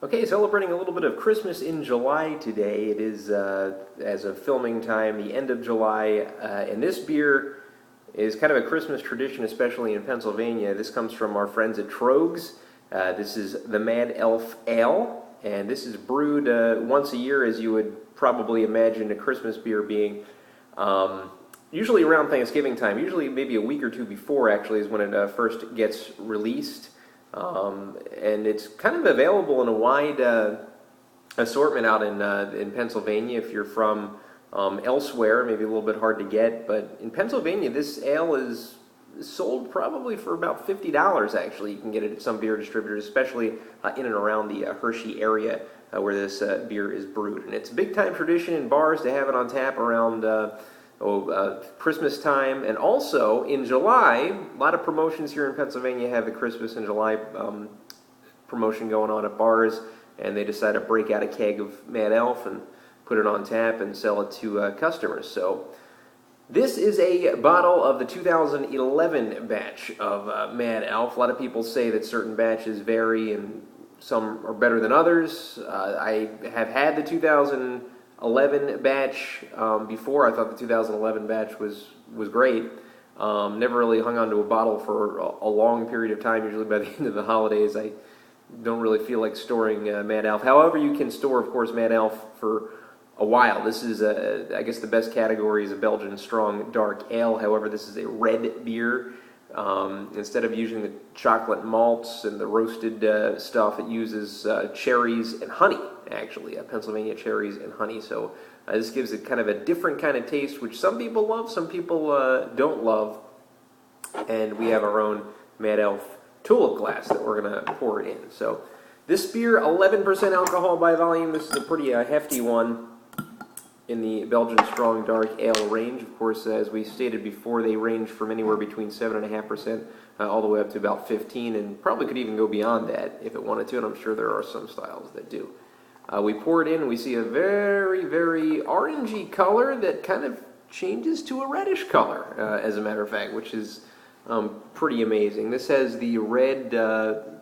Okay, celebrating a little bit of Christmas in July today. It is, as of filming time, the end of July, and this beer is kind of a Christmas tradition, especially in Pennsylvania. This comes from our friends at Troegs. This is the Mad Elf Ale, and this is brewed once a year, as you would probably imagine a Christmas beer being. Usually around Thanksgiving time, usually maybe a week or two before, actually, is when it first gets released. And it's kind of available in a wide assortment out in Pennsylvania. If you're from elsewhere, maybe a little bit hard to get, but in Pennsylvania, this ale is sold probably for about $50. Actually, you can get it at some beer distributors, especially in and around the Hershey area where this beer is brewed. And it's a big time tradition in bars to have it on tap around Christmas time, and also in July. A lot of promotions here in Pennsylvania have the Christmas and July promotion going on at bars, and they decide to break out a keg of Mad Elf and put it on tap and sell it to customers. So this is a bottle of the 2011 batch of Mad Elf. A lot of people say that certain batches vary and some are better than others. I have had the 2011 batch before. I thought the 2011 batch was great. Never really hung on to a bottle for a long period of time. Usually by the end of the holidays, I don't really feel like storing Mad Elf. However, you can store, of course, Mad Elf for a while. This is, I guess, the best category is a Belgian strong dark ale. However, this is a red beer. Instead of using the chocolate malts and the roasted stuff, it uses cherries and honey, actually, Pennsylvania cherries and honey. So this gives it kind of a different kind of taste, which some people love, some people don't love. And we have our own Mad Elf tulip glass that we're going to pour it in. So this beer, 11% alcohol by volume. This is a pretty hefty one in the Belgian Strong Dark Ale range. Of course, as we stated before, they range from anywhere between 7.5% all the way up to about 15%, and probably could even go beyond that if it wanted to, and I'm sure there are some styles that do. We pour it in, and we see a very, very orangey color that kind of changes to a reddish color, as a matter of fact, which is pretty amazing. This has the red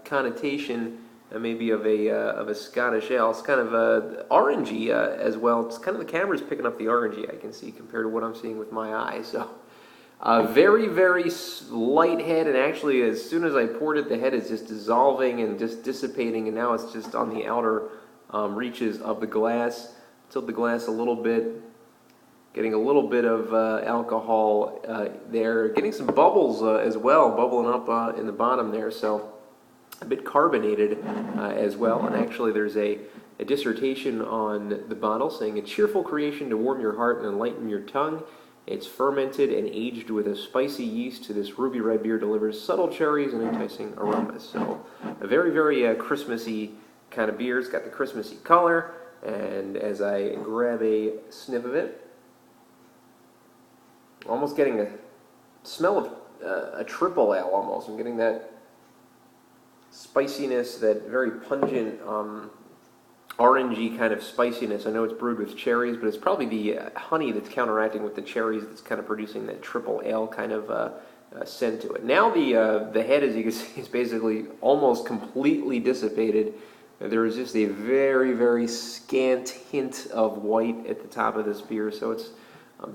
connotation maybe of a Scottish ale. It's kind of orangey as well. It's kind of, the camera's picking up the orangey, I can see, compared to what I'm seeing with my eyes. So very, very light head, and actually as soon as I poured it, the head is just dissolving and just dissipating, and now it's just on the outer reaches of the glass. Tilt the glass a little bit, getting a little bit of alcohol there, getting some bubbles as well, bubbling up in the bottom there. So a bit carbonated as well, and actually there's a dissertation on the bottle saying, a cheerful creation to warm your heart and enlighten your tongue. It's fermented and aged with a spicy yeast. To this ruby red beer delivers subtle cherries and enticing aromas. So a very, very Christmassy kind of beer. It's got the Christmassy color, and as I grab a sniff of it, almost getting a smell of a triple ale almost. I'm getting that spiciness, that very pungent orangey kind of spiciness. I know it's brewed with cherries, but it's probably the honey that's counteracting with the cherries that's kind of producing that triple ale kind of scent to it. Now the head, as you can see, is basically almost completely dissipated. There is just a very, very scant hint of white at the top of this beer, so it's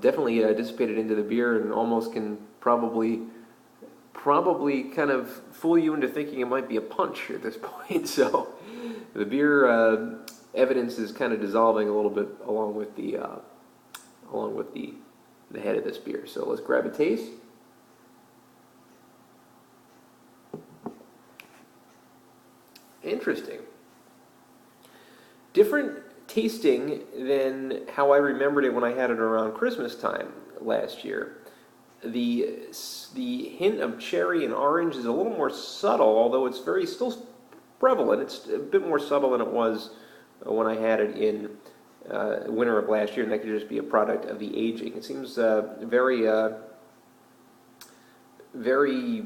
definitely dissipated into the beer, and almost can probably kind of fool you into thinking it might be a punch at this point. So the beer evidence is kind of dissolving a little bit along with the head of this beer. So let's grab a taste. Interesting. Different tasting than how I remembered it when I had it around Christmas time last year. The hint of cherry and orange is a little more subtle, although it's still prevalent. It's a bit more subtle than it was when I had it in winter of last year, and that could just be a product of the aging. It seems very, very,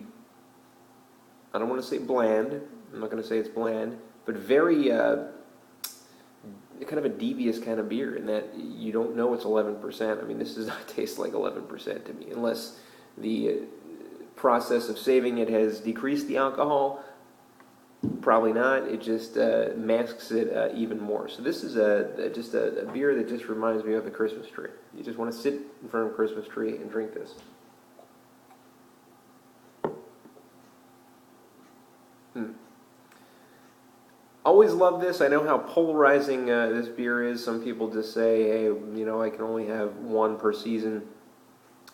I don't want to say bland. I'm not going to say it's bland, but very kind of a devious kind of beer in that you don't know it's 11%. I mean, this does not taste like 11% to me, unless the process of saving it has decreased the alcohol. Probably not. It just masks it even more. So this is just a beer that just reminds me of the Christmas tree. You just want to sit in front of a Christmas tree and drink this. Always love this. I know how polarizing this beer is. Some people just say, hey, I can only have one per season.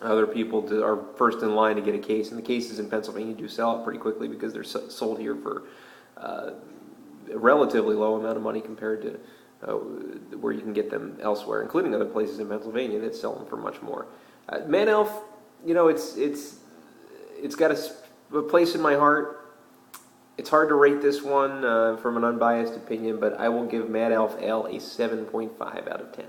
Other people are first in line to get a case, and the cases in Pennsylvania do sell out pretty quickly because they're sold here for a relatively low amount of money compared to where you can get them elsewhere, including other places in Pennsylvania that sell them for much more. Man Elf, it's got a place in my heart. It's hard to rate this one from an unbiased opinion, but I will give Mad Elf Ale a 7.5 out of 10.